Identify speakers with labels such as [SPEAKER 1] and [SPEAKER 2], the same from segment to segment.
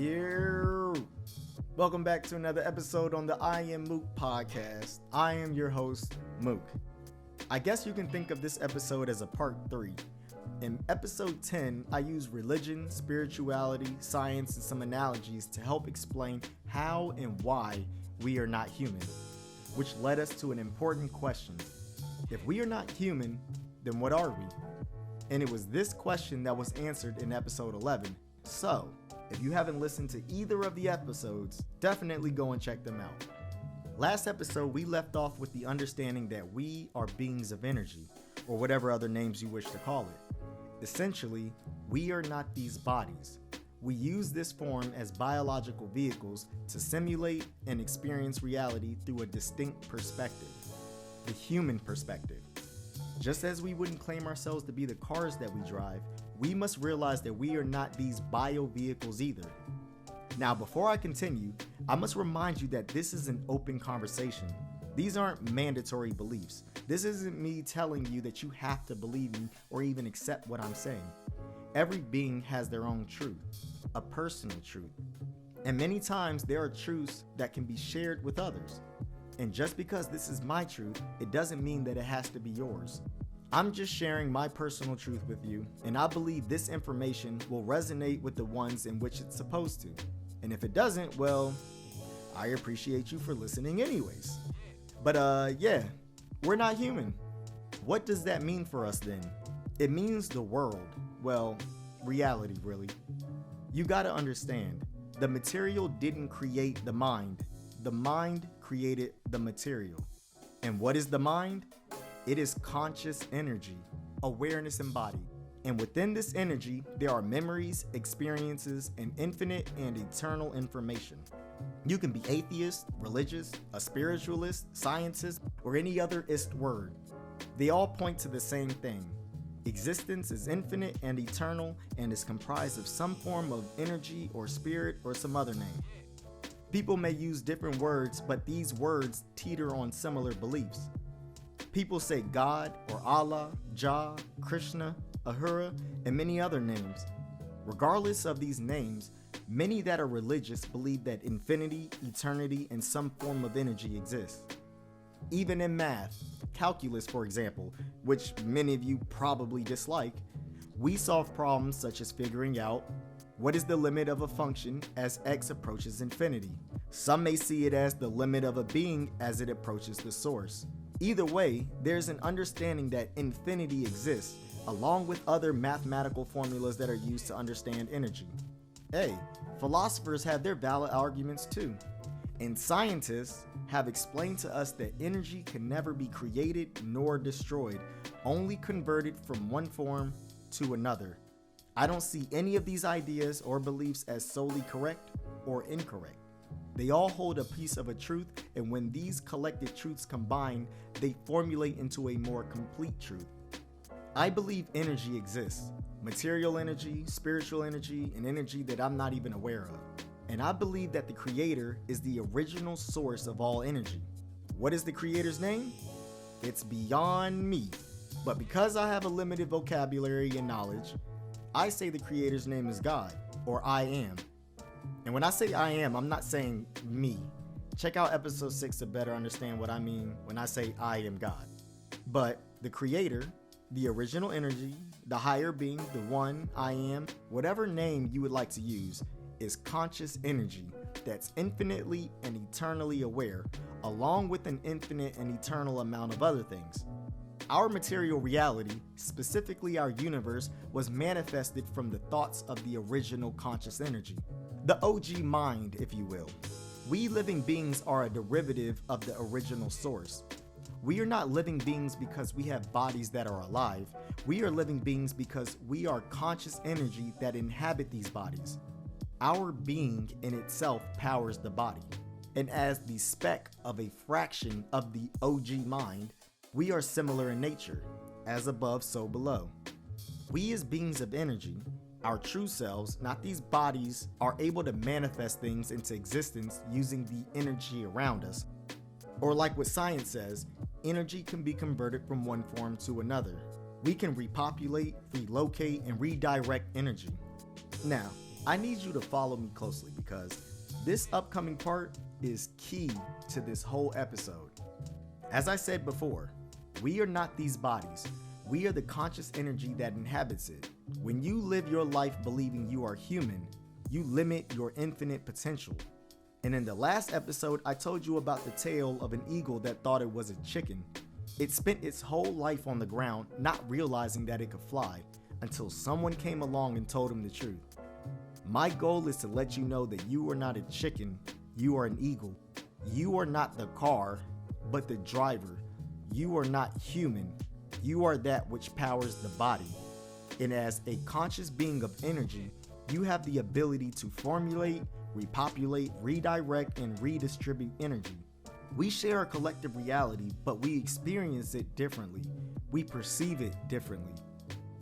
[SPEAKER 1] Yeah. Welcome back to another episode on the IAM MOOK podcast. I am your host, Mook. I guess you can think of this episode as a part 3. In episode 10, I used religion, spirituality, science, and some analogies to help explain how and why we are not human, which led us to an important question. If we are not human, then what are we? And it was this question that was answered in episode 11. So, if you haven't listened to either of the episodes, definitely go and check them out. Last episode, we left off with the understanding that we are beings of energy, or whatever other names you wish to call it. Essentially, we are not these bodies. We use this form as biological vehicles to simulate and experience reality through a distinct perspective, the human perspective. Just as we wouldn't claim ourselves to be the cars that we drive, we must realize that we are not these bio-vehicles either. Now, before I continue, I must remind you that this is an open conversation. These aren't mandatory beliefs. This isn't me telling you that you have to believe me or even accept what I'm saying. Every being has their own truth, a personal truth. And many times there are truths that can be shared with others. And just because this is my truth, it doesn't mean that it has to be yours. I'm just sharing my personal truth with you, and I believe this information will resonate with the ones in which it's supposed to. And if it doesn't, well, I appreciate you for listening anyways. But yeah, we're not human. What does that mean for us then? It means the world. Well, reality really. You gotta understand, the material didn't create the mind. The mind created the material. And what is the mind? It is conscious energy, awareness embodied. And within this energy, there are memories, experiences, and infinite and eternal information. You can be atheist, religious, a spiritualist, scientist, or any other ist word. They all point to the same thing. Existence is infinite and eternal and is comprised of some form of energy or spirit or some other name. People may use different words, but these words teeter on similar beliefs. People say God or Allah, Jah, Krishna, Ahura, and many other names. Regardless of these names, many that are religious believe that infinity, eternity, and some form of energy exists. Even in math, calculus for example, which many of you probably dislike, we solve problems such as figuring out what is the limit of a function as x approaches infinity. Some may see it as the limit of a being as it approaches the source. Either way, there's an understanding that infinity exists, along with other mathematical formulas that are used to understand energy. Hey, philosophers have their valid arguments too. And scientists have explained to us that energy can never be created nor destroyed, only converted from one form to another. I don't see any of these ideas or beliefs as solely correct or incorrect. They all hold a piece of a truth, and when these collected truths combine, they formulate into a more complete truth. I believe energy exists. Material energy, spiritual energy, and energy that I'm not even aware of. And I believe that the Creator is the original source of all energy. What is the Creator's name? It's beyond me. But because I have a limited vocabulary and knowledge, I say the Creator's name is God, or I am. And when I say I am, I'm not saying me. Check out episode 6 to better understand what I mean when I say I am God. But the Creator, the original energy, the higher being, the one, I am, whatever name you would like to use, is conscious energy that's infinitely and eternally aware, along with an infinite and eternal amount of other things. Our material reality, specifically our universe, was manifested from the thoughts of the original conscious energy. The OG mind, if you will. We living beings are a derivative of the original source. We are not living beings because we have bodies that are alive. We are living beings because we are conscious energy that inhabit these bodies. Our being in itself powers the body. And as the speck of a fraction of the OG mind, we are similar in nature, as above, so below. We as beings of energy, our true selves, not these bodies, are able to manifest things into existence using the energy around us. Or like what science says, energy can be converted from one form to another. We can repopulate, relocate, and redirect energy. Now, I need you to follow me closely because this upcoming part is key to this whole episode. As I said before, we are not these bodies. We are the conscious energy that inhabits it. When you live your life believing you are human, you limit your infinite potential. And in the last episode, I told you about the tale of an eagle that thought it was a chicken. It spent its whole life on the ground, not realizing that it could fly, until someone came along and told him the truth. My goal is to let you know that you are not a chicken, you are an eagle. You are not the car, but the driver. You are not human, you are that which powers the body. And as a conscious being of energy, you have the ability to formulate, repopulate, redirect, and redistribute energy. We share a collective reality, but we experience it differently. We perceive it differently.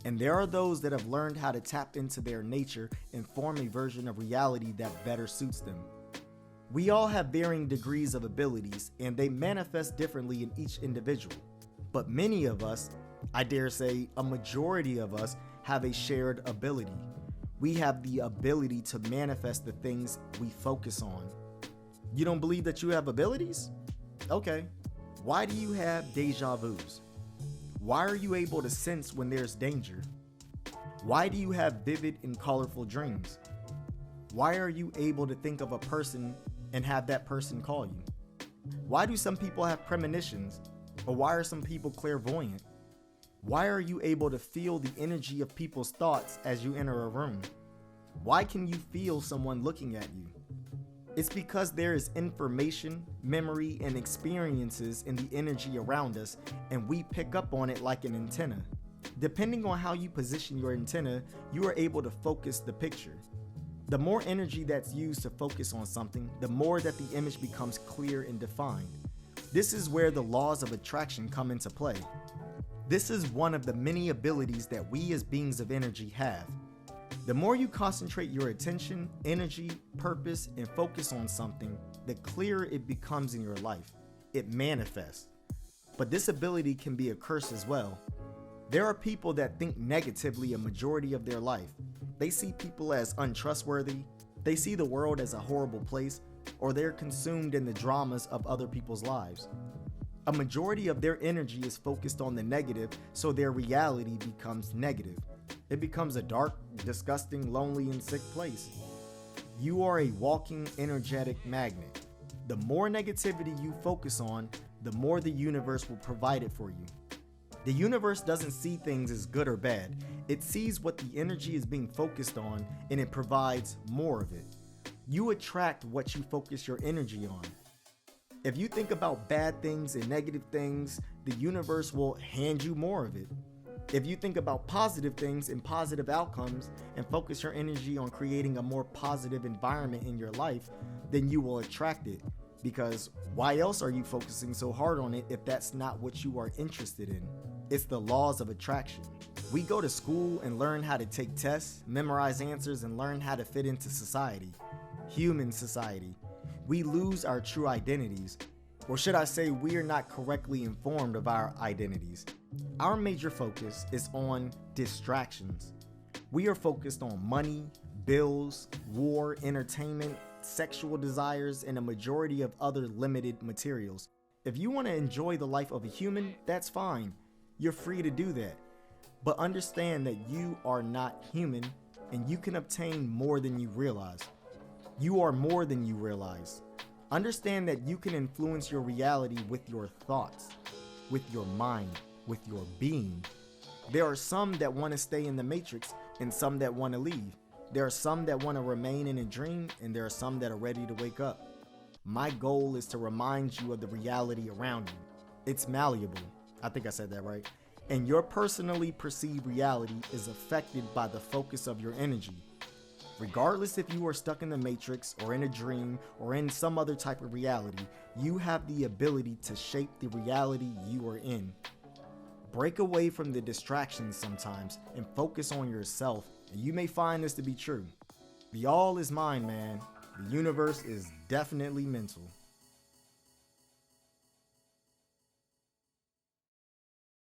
[SPEAKER 1] And there are those that have learned how to tap into their nature and form a version of reality that better suits them. We all have varying degrees of abilities, and they manifest differently in each individual. But many of us, I dare say a majority of us, have a shared ability. We have the ability to manifest the things we focus on. You don't believe that you have abilities? Okay. Why do you have deja vus? Why are you able to sense when there's danger? Why do you have vivid and colorful dreams? Why are you able to think of a person and have that person call you? Why do some people have premonitions? Or why are some people clairvoyant? Why are you able to feel the energy of people's thoughts as you enter a room? Why can you feel someone looking at you? It's because there is information, memory, and experiences in the energy around us, and we pick up on it like an antenna. Depending on how you position your antenna, you are able to focus the picture. The more energy that's used to focus on something, the more that the image becomes clear and defined. This is where the laws of attraction come into play. This is one of the many abilities that we as beings of energy have. The more you concentrate your attention, energy, purpose, and focus on something, the clearer it becomes in your life. It manifests. But this ability can be a curse as well. There are people that think negatively a majority of their life. They see people as untrustworthy, they see the world as a horrible place, or they're consumed in the dramas of other people's lives. A majority of their energy is focused on the negative, so their reality becomes negative. It becomes a dark, disgusting, lonely, and sick place. You are a walking, energetic magnet. The more negativity you focus on, the more the universe will provide it for you. The universe doesn't see things as good or bad. It sees what the energy is being focused on, and it provides more of it. You attract what you focus your energy on. If you think about bad things and negative things, the universe will hand you more of it. If you think about positive things and positive outcomes and focus your energy on creating a more positive environment in your life, then you will attract it. Because why else are you focusing so hard on it if that's not what you are interested in? It's the laws of attraction. We go to school and learn how to take tests, memorize answers, and learn how to fit into society. Human society. We lose our true identities, or should I say we are not correctly informed of our identities. Our major focus is on distractions. We are focused on money, bills, war, entertainment, sexual desires, and a majority of other limited materials. If you want to enjoy the life of a human, that's fine. You're free to do that. But understand that you are not human, and you can obtain more than you realize. You are more than you realize. Understand that you can influence your reality with your thoughts, with your mind, with your being. There are some that want to stay in the matrix and some that want to leave. There are some that want to remain in a dream, and there are some that are ready to wake up. My goal is to remind you of the reality around you. It's malleable. I think I said that right. And your personally perceived reality is affected by the focus of your energy. Regardless if you are stuck in the matrix or in a dream or in some other type of reality, you have the ability to shape the reality you are in. Break away from the distractions sometimes and focus on yourself, and you may find this to be true. The all is mind, man. The universe is definitely mental.